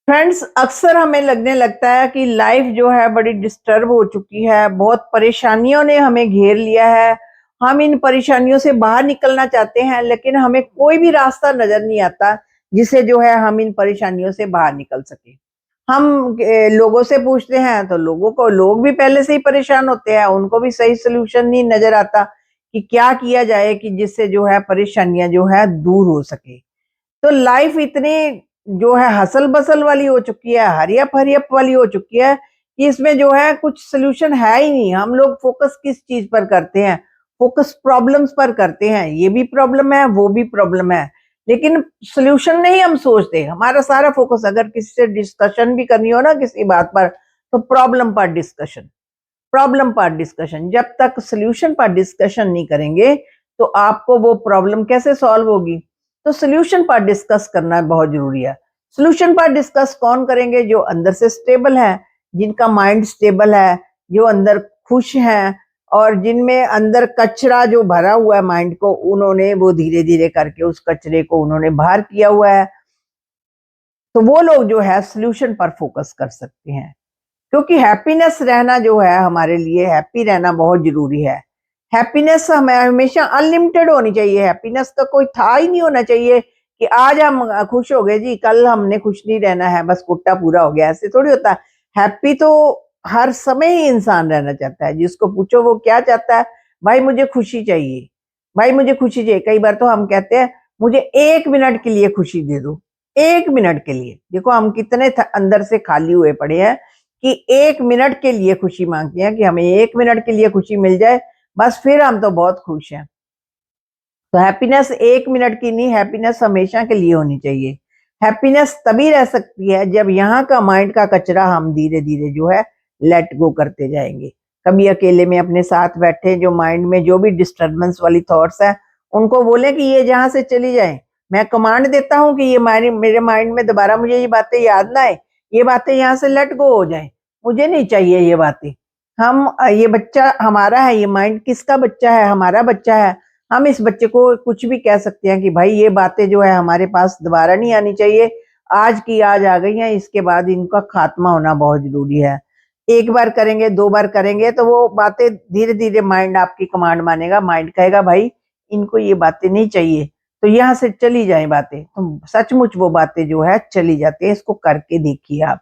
Friends, अक्सर हमें लगने लगता है कि लाइफ जो है बड़ी डिस्टर्ब हो चुकी है, बहुत परेशानियों ने हमें घेर लिया है। हम इन परेशानियों से बाहर निकलना चाहते हैं, लेकिन हमें कोई भी रास्ता नजर नहीं आता जिससे जो है हम इन परेशानियों से बाहर निकल सके। हम लोगों से पूछते हैं तो लोग भी पहले से ही परेशान होते हैं, उनको भी सही सोल्यूशन नहीं नजर आता कि क्या किया जाए कि जिससे जो है परेशानियां जो है दूर हो सके। तो लाइफ इतनी जो है हसल बसल वाली हो चुकी है, हरियप हरियप वाली हो चुकी है कि इसमें जो है कुछ सोल्यूशन है ही नहीं। हम लोग फोकस किस चीज पर करते हैं? फोकस प्रॉब्लम्स पर करते हैं। ये भी प्रॉब्लम है, वो भी प्रॉब्लम है, लेकिन सोल्यूशन नहीं हम सोचते। हमारा सारा फोकस अगर किसी से डिस्कशन भी करनी हो ना किसी बात पर, तो प्रॉब्लम पर डिस्कशन। जब तक सोल्यूशन पर डिस्कशन नहीं करेंगे तो आपको वो प्रॉब्लम कैसे सॉल्व होगी? तो सोल्यूशन पर डिस्कस करना बहुत जरूरी है। सोल्यूशन पर डिस्कस कौन करेंगे? जो अंदर से स्टेबल है, जिनका माइंड स्टेबल है, जो अंदर खुश हैं, और जिनमें अंदर कचरा जो भरा हुआ है माइंड को, उन्होंने वो धीरे धीरे करके उस कचरे को उन्होंने बाहर किया हुआ है। तो वो लोग जो है सोल्यूशन पर फोकस कर सकते हैं, क्योंकि हैप्पीनेस रहना जो है हमारे लिए, हैप्पी रहना बहुत जरूरी है। हैप्पीनेस हमें हमेशा अनलिमिटेड होनी चाहिए। हैप्पीनेस का कोई था ही नहीं होना चाहिए कि आज हम खुश हो गए जी, कल हमने खुश नहीं रहना है, बस कोटा पूरा हो गया। ऐसे थोड़ी होता। हैप्पी तो हर समय ही इंसान रहना चाहता है। जिसको पूछो वो क्या चाहता है? भाई मुझे खुशी चाहिए, भाई मुझे खुशी चाहिए। कई बार तो हम कहते हैं मुझे 1 मिनट के लिए खुशी दे दो। 1 मिनट के लिए देखो हम कितने अंदर से खाली हुए पड़े हैं कि 1 मिनट के लिए खुशी मांगते हैं कि हमें 1 मिनट के लिए खुशी मिल जाए, बस फिर हम तो बहुत खुश हैं। तो हैप्पीनेस 1 मिनट की नहीं, हैप्पीनेस हमेशा के लिए होनी चाहिए। हैप्पीनेस तभी रह सकती है जब यहाँ का माइंड का कचरा हम धीरे धीरे जो है लेट गो करते जाएंगे। कभी अकेले में अपने साथ बैठे, जो माइंड में जो भी डिस्टर्बेंस वाली थॉट्स है उनको बोले कि ये जहां से चली जाए। मैं कमांड देता हूँ कि ये मेरे माइंड में दोबारा मुझे ये बातें याद ना आए, ये बातें यहाँ से लेट गो हो जाए। मुझे नहीं चाहिए ये बातें। ये बच्चा हमारा है, ये माइंड किसका बच्चा है? हमारा बच्चा है। हम इस बच्चे को कुछ भी कह सकते हैं कि भाई ये बातें जो है हमारे पास दोबारा नहीं आनी चाहिए। आज की आज आ गई हैं, इसके बाद इनका खात्मा होना बहुत जरूरी है। एक बार करेंगे, 2 बार करेंगे तो वो बातें धीरे धीरे माइंड आपकी कमांड मानेगा। माइंड कहेगा भाई इनको ये बातें नहीं चाहिए, तो यहाँ से चली जाए बातें। तो सचमुच वो बातें जो है चली जाती है। इसको करके देखिए आप।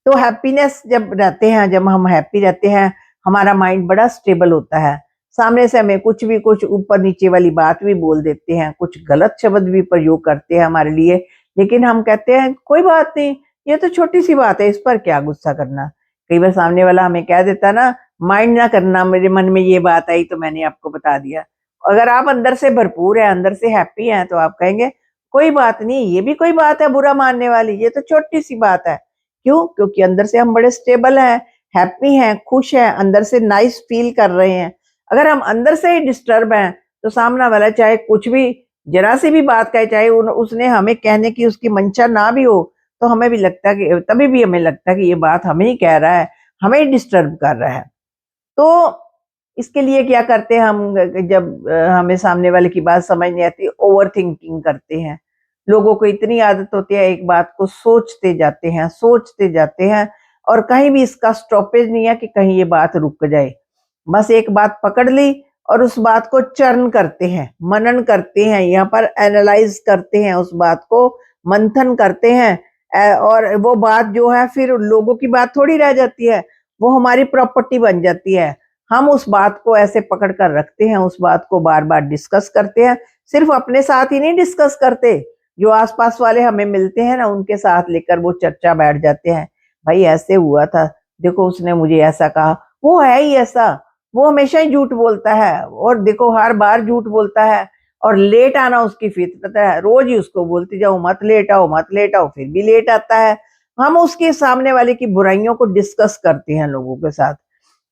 तो हैप्पीनेस जब रहते हैं, जब हम हैप्पी रहते हैं, हमारा माइंड बड़ा स्टेबल होता है। सामने से हमें कुछ ऊपर नीचे वाली बात भी बोल देते हैं, कुछ गलत शब्द भी प्रयोग करते हैं हमारे लिए, लेकिन हम कहते हैं कोई बात नहीं, ये तो छोटी सी बात है, इस पर क्या गुस्सा करना। कई बार सामने वाला हमें कह देता है ना, माइंड ना करना, मेरे मन में ये बात आई तो मैंने आपको बता दिया। अगर आप अंदर से भरपूर है, अंदर से हैप्पी हैं, तो आप कहेंगे कोई बात नहीं, ये भी कोई बात है बुरा मानने वाली, ये तो छोटी सी बात है। क्यों? क्योंकि अंदर से हम बड़े स्टेबल हैं, हैप्पी हैं, खुश हैं, अंदर से नाइस फील कर रहे हैं। अगर हम अंदर से ही डिस्टर्ब हैं, तो सामना वाला चाहे कुछ भी, जरा सी भी बात कहे, चाहे उसने हमें कहने की उसकी मंशा ना भी हो, तो हमें भी लगता है कि तभी भी हमें लगता है कि ये बात हमें ही कह रहा है, हमें ही डिस्टर्ब कर रहा है। तो इसके लिए क्या करते हैं हम? जब हमें सामने वाले की बात समझ नहीं आती, ओवर थिंकिंग करते हैं। लोगों को इतनी आदत होती है, एक बात को सोचते जाते हैं, और कहीं भी इसका स्टॉपेज नहीं है कि कहीं ये बात रुक जाए। बस एक बात पकड़ ली और उस बात को चर्न करते हैं, मनन करते हैं, यहाँ पर एनालाइज करते हैं, उस बात को मंथन करते हैं। और वो बात जो है फिर लोगों की बात थोड़ी रह जाती है, वो हमारी प्रॉपर्टी बन जाती है। हम उस बात को ऐसे पकड़ कर रखते हैं, उस बात को बार बार डिस्कस करते हैं। सिर्फ अपने साथ ही नहीं डिस्कस करते, जो आसपास वाले हमें मिलते हैं ना, उनके साथ लेकर वो चर्चा बैठ जाते हैं। भाई ऐसे हुआ था, देखो उसने मुझे ऐसा कहा, वो है ही ऐसा, वो हमेशा ही झूठ बोलता है, और देखो हर बार झूठ बोलता है। और लेट आना उसकी फितरत है, रोज ही उसको बोलती जाओ मत लेट आओ, मत लेट आओ, फिर भी लेट आता है। हम उसके सामने वाले की बुराइयों को डिस्कस करते हैं लोगों के साथ।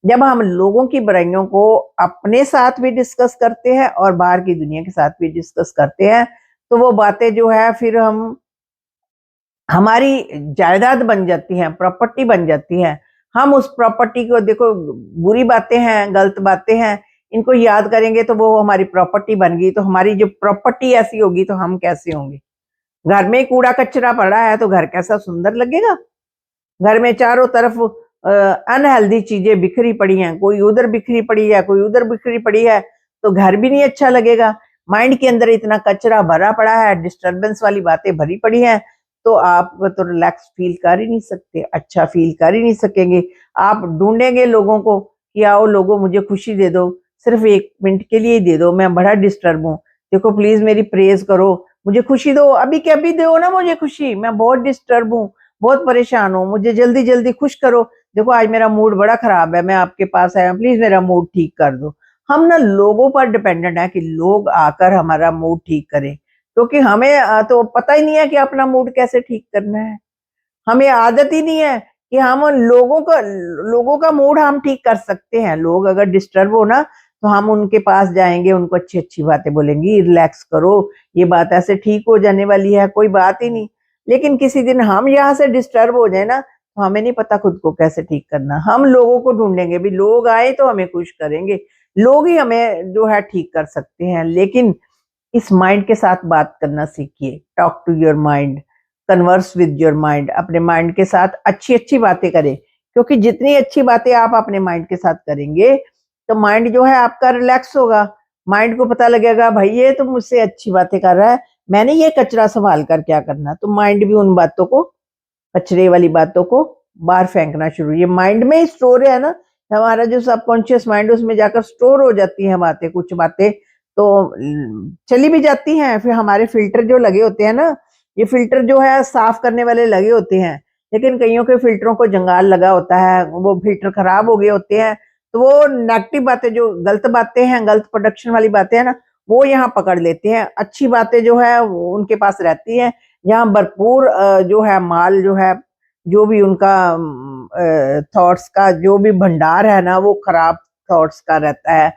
जब हम लोगों की बुराइयों को अपने साथ भी डिस्कस करते हैं और बाहर की दुनिया के साथ भी डिस्कस करते हैं, तो वो बातें जो है फिर हम हमारी जायदाद बन जाती हैं, प्रॉपर्टी बन जाती हैं। हम उस प्रॉपर्टी को देखो, बुरी बातें हैं, गलत बातें हैं, इनको याद करेंगे तो वो हमारी प्रॉपर्टी बन गई। तो हमारी जो प्रॉपर्टी ऐसी होगी तो हम कैसे होंगे? घर में कूड़ा कचरा पड़ा है तो घर कैसा सुंदर लगेगा। घर में चारों तरफ अनहेल्दी चीजें बिखरी पड़ी हैं, कोई उधर बिखरी पड़ी है, कोई उधर बिखरी पड़ी है, तो घर भी नहीं अच्छा लगेगा। माइंड के अंदर इतना कचरा भरा पड़ा है, डिस्टरबेंस वाली बातें भरी पड़ी हैं, तो आप तो रिलैक्स फील कर ही नहीं सकते, अच्छा फील कर ही नहीं सकेंगे। आप ढूंढेंगे लोगों को कि आओ लोगों मुझे खुशी दे दो, सिर्फ 1 मिनट के लिए ही दे दो, मैं बड़ा डिस्टर्ब हूँ, देखो प्लीज मेरी प्रेज करो, मुझे खुशी दो, अभी के अभी दो ना मुझे खुशी, मैं बहुत डिस्टर्ब हूँ, बहुत परेशान हूँ, मुझे जल्दी जल्दी खुश करो, देखो आज मेरा मूड बड़ा खराब है, मैं आपके पास आया, प्लीज मेरा मूड ठीक कर दो। हम ना लोगों पर डिपेंडेंट है कि लोग आकर हमारा मूड ठीक करें, क्योंकि हमें तो पता ही नहीं है कि अपना मूड कैसे ठीक करना है। हमें आदत ही नहीं है कि हम लोगों का मूड हम ठीक कर सकते हैं। लोग अगर डिस्टर्ब हो ना तो हम उनके पास जाएंगे, उनको अच्छी अच्छी बातें बोलेंगी, रिलैक्स करो, ये बात ऐसे ठीक हो जाने वाली है, कोई बात ही नहीं। लेकिन किसी दिन हम यहाँ से डिस्टर्ब हो जाए ना तो हमें नहीं पता खुद को कैसे ठीक करना। हम लोगों को ढूंढेंगे भी, लोग आए तो हमें खुश करेंगे, लोग ही हमें जो है ठीक कर सकते हैं। लेकिन इस माइंड के साथ बात करना सीखिए, talk to your mind, converse with your mind, अपने माइंड के साथ अच्छी अच्छी बातें करें, क्योंकि जितनी अच्छी बातें आप अपने माइंड के साथ करेंगे तो माइंड जो है आपका रिलैक्स होगा। माइंड को पता लगेगा भाई ये तो मुझसे अच्छी बातें कर रहा है, मैंने ये कचरा संभाल कर क्या करना, तो माइंड भी उन बातों को, कचरे वाली बातों को बाहर फेंकना शुरू, ये माइंड में ही स्टोर है ना, हमारा जो सबकॉन्शियस माइंड उसमें जाकर स्टोर हो जाती है बातें, कुछ बातें तो चली भी जाती हैं। फिर हमारे फिल्टर जो लगे होते हैं ना, ये फिल्टर जो है साफ करने वाले लगे होते हैं, लेकिन कईयों के फिल्टरों को जंगाल लगा होता है, वो फिल्टर खराब हो गए होते हैं, तो वो नेगेटिव बातें, जो गलत बातें हैं, गलत प्रोडक्शन वाली बातें हैं ना, वो यहाँ पकड़ लेते हैं। अच्छी बातें जो है वो उनके पास रहती हैं, यहाँ भरपूर जो है माल जो है, जो भी उनका थॉट्स का जो भी भंडार है ना, वो खराब थॉट्स का रहता है।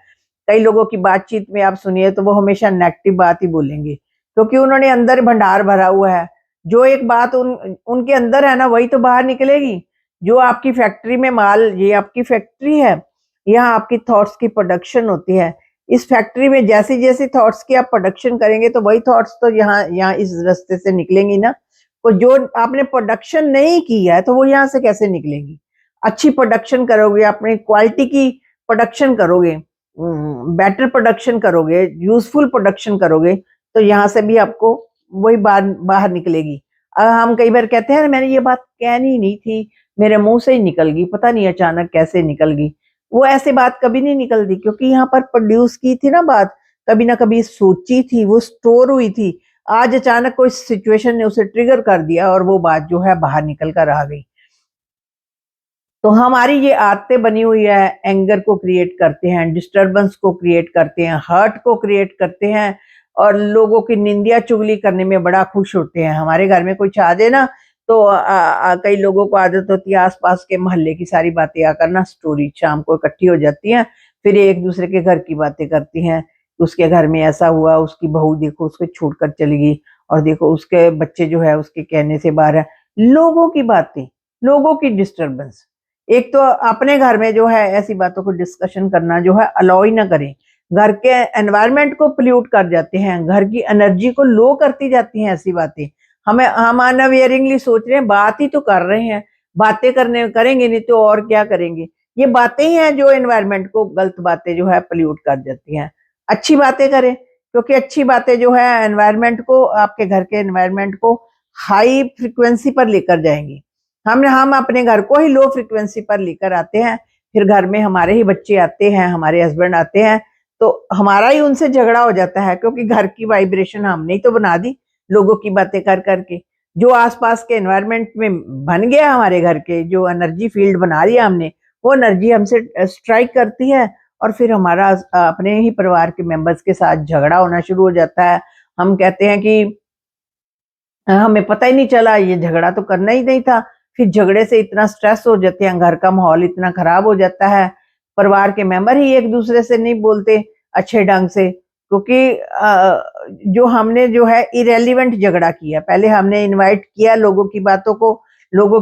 कई लोगों की बातचीत में आप सुनिए तो वो हमेशा नेगेटिव बात ही बोलेंगे, क्योंकि उन्होंने अंदर भंडार भरा हुआ है। जो एक बात उनके अंदर है ना वही तो बाहर निकलेगी। जो आपकी फैक्ट्री में माल, ये आपकी फैक्ट्री है, यहाँ आपकी थॉट्स की प्रोडक्शन होती है। इस फैक्ट्री में जैसी जैसी थॉट्स की आप प्रोडक्शन करेंगे तो वही थॉट्स तो यहाँ यहाँ इस रास्ते से निकलेंगी ना। तो जो आपने प्रोडक्शन नहीं की है तो वो यहाँ से कैसे निकलेंगी। अच्छी प्रोडक्शन करोगे, अपनी क्वालिटी की प्रोडक्शन करोगे, बेटर प्रोडक्शन करोगे, यूजफुल प्रोडक्शन करोगे, तो यहाँ से भी आपको वही बात बाहर निकलेगी। हम कई बार कहते हैं मैंने ये बात कहनी नहीं थी, मेरे मुंह से ही निकल गई, पता नहीं अचानक कैसे निकल गई। वो ऐसे बात कभी नहीं निकलती, क्योंकि यहाँ पर प्रोड्यूस की थी ना बात, कभी ना कभी सोची थी, वो स्टोर हुई थी। आज अचानक कोई सिचुएशन ने उसे ट्रिगर कर दिया और वो बात जो है बाहर निकल कर आ गई। तो हमारी ये आदतें बनी हुई है, एंगर को क्रिएट करते हैं, डिस्टरबेंस को क्रिएट करते हैं, हर्ट को क्रिएट करते हैं, और लोगों की निंदिया चुगली करने में बड़ा खुश होते हैं। हमारे घर में कुछ आ जाए ना तो कई लोगों को आदत होती है आसपास के मोहल्ले की सारी बातें आकर ना स्टोरी शाम को इकट्ठी हो जाती हैं, फिर एक दूसरे के घर की बातें करती हैं। उसके घर में ऐसा हुआ, उसकी बहू देखो उसको छोड़ कर चली गई, और देखो उसके बच्चे जो है उसके कहने से बाहर है। लोगों की बातें, लोगों की डिस्टरबेंस। एक तो अपने घर में जो है ऐसी बातों को डिस्कशन करना जो है अलाउ ही ना करें। घर के एनवायरनमेंट को पोल्यूट कर जाते हैं, घर की एनर्जी को लो करती जाती हैं ऐसी बातें। हम अनअवेयरिंगली सोच रहे हैं, बात ही तो कर रहे हैं, बातें करने करेंगे नहीं तो और क्या करेंगे। ये बातें ही हैं जो एनवायरनमेंट को, गलत बातें जो है पोल्यूट कर जाती हैं। अच्छी बातें करें, क्योंकि अच्छी बातें जो है एनवायरनमेंट को, आपके घर के एनवायरनमेंट को हाई फ्रिक्वेंसी पर लेकर जाएंगी। हम अपने घर को ही लो फ्रिक्वेंसी पर लेकर आते हैं, फिर घर में हमारे ही बच्चे आते हैं, हमारे हस्बैंड आते हैं, तो हमारा ही उनसे झगड़ा हो जाता है, क्योंकि घर की वाइब्रेशन हमने ही तो बना दी लोगों की बातें कर करके। जो आसपास के एनवायरनमेंट में बन गया, हमारे घर के जो एनर्जी फील्ड बना लिया हमने, वो एनर्जी हमसे स्ट्राइक करती है, और फिर हमारा अपने ही परिवार के मेंबर्स के साथ झगड़ा होना शुरू हो जाता है। हम कहते हैं कि हमें पता ही नहीं चला, ये झगड़ा तो करना ही नहीं था। फिर झगड़े से इतना स्ट्रेस हो जाते हैं, घर का माहौल इतना खराब हो जाता है, परिवार के मेंबर ही एक दूसरे से नहीं बोलते अच्छे ढंग से, क्योंकि जो हमने जो है इरेलीवेंट झगड़ा किया। पहले हमने इनवाइट किया लोगों की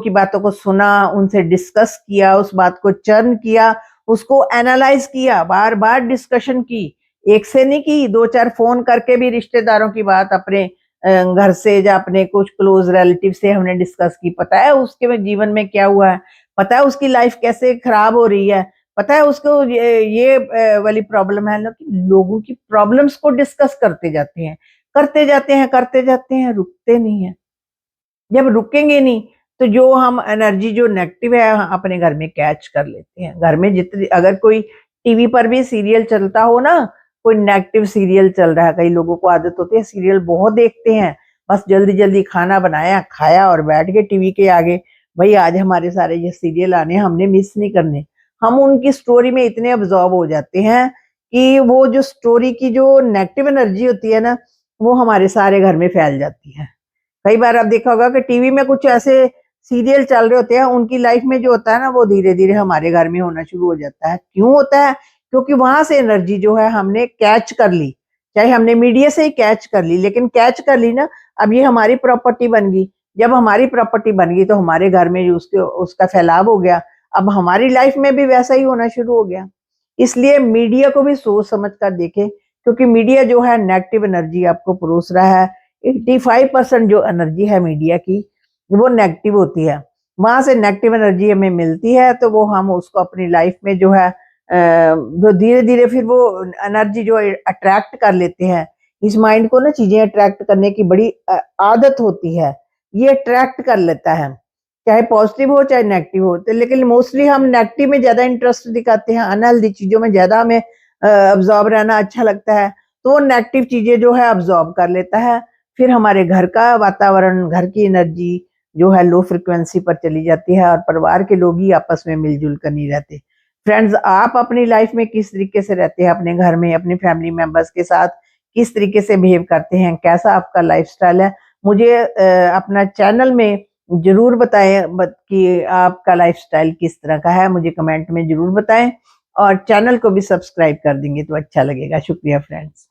बातों को सुना, उनसे डिस्कस किया, उस बात को चर्न किया, उसको एनालाइज किया, बार बार डिस्कशन की, एक से नहीं की, 2-4 फोन करके भी रिश्तेदारों की बात अपने घर से या अपने कुछ क्लोज रिलेटिव से हमने डिस्कस की, पता है उसके जीवन में क्या हुआ है, पता है उसकी लाइफ कैसे खराब हो रही है, पता है उसको ये वाली प्रॉब्लम है। लोगों की प्रॉब्लम्स को डिस्कस करते जाते हैं, करते जाते हैं, करते जाते हैं, रुकते नहीं है। जब रुकेंगे नहीं तो जो हम एनर्जी जो नेगेटिव है अपने घर में कैच कर लेते हैं। घर में जितनी अगर कोई टीवी पर भी सीरियल चलता हो ना, कोई नेगेटिव सीरियल चल रहा है, कई लोगों को आदत होती है सीरियल बहुत देखते हैं, बस जल्दी जल्दी खाना बनाया, खाया और बैठ गए टीवी के आगे, भाई आज हमारे सारे ये सीरियल आने, हमने मिस नहीं करने। हम उनकी स्टोरी में इतने अब्जॉर्ब हो जाते हैं कि वो जो स्टोरी की जो नेगेटिव एनर्जी होती है ना, वो हमारे सारे घर में फैल जाती है। कई बार आप देखा होगा कि टीवी में कुछ ऐसे सीरियल चल रहे होते हैं, उनकी लाइफ में जो होता है ना, वो धीरे-धीरे हमारे घर में होना शुरू हो जाता है। क्यों होता है? क्योंकि वहाँ से एनर्जी जो है हमने कैच कर ली, चाहे हमने मीडिया से ही कैच कर ली, लेकिन कैच कर ली ना, अब ये हमारी प्रॉपर्टी बन गई। जब हमारी प्रॉपर्टी बन गई तो हमारे घर में जो उसके उसका फैलाव हो गया, अब हमारी लाइफ में भी वैसा ही होना शुरू हो गया। इसलिए मीडिया को भी सोच समझ कर देखें, क्योंकि मीडिया जो है नेगेटिव एनर्जी आपको परोस रहा है। 85% जो एनर्जी है मीडिया की वो नेगेटिव होती है। वहां से नेगेटिव एनर्जी हमें मिलती है तो वो हम उसको अपनी लाइफ में जो है वो धीरे धीरे फिर वो एनर्जी जो अट्रैक्ट कर लेते हैं। इस माइंड को ना चीजें अट्रैक्ट करने की बड़ी आदत होती है, ये अट्रैक्ट कर लेता है, चाहे पॉजिटिव हो चाहे नेगेटिव हो। तो लेकिन मोस्टली हम नेगेटिव में ज्यादा इंटरेस्ट दिखाते हैं, अनहेल्दी चीजों में ज्यादा हमें अब्जॉर्ब रहना अच्छा लगता है, तो वो नेगेटिव चीजें जो है अब्जॉर्ब कर लेता है। फिर हमारे घर का वातावरण, घर की एनर्जी जो है लो फ्रिक्वेंसी पर चली जाती है और परिवार के लोग ही आपस में मिलजुल कर नहीं रहते। फ्रेंड्स, आप अपनी लाइफ में किस तरीके से रहते हैं, अपने घर में अपने फैमिली मेंबर्स के साथ किस तरीके से बिहेव करते हैं, कैसा आपका लाइफस्टाइल है, मुझे अपना चैनल में जरूर बताएं कि आपका लाइफस्टाइल किस तरह का है, मुझे कमेंट में जरूर बताएं और चैनल को भी सब्सक्राइब कर देंगे तो अच्छा लगेगा। शुक्रिया फ्रेंड्स।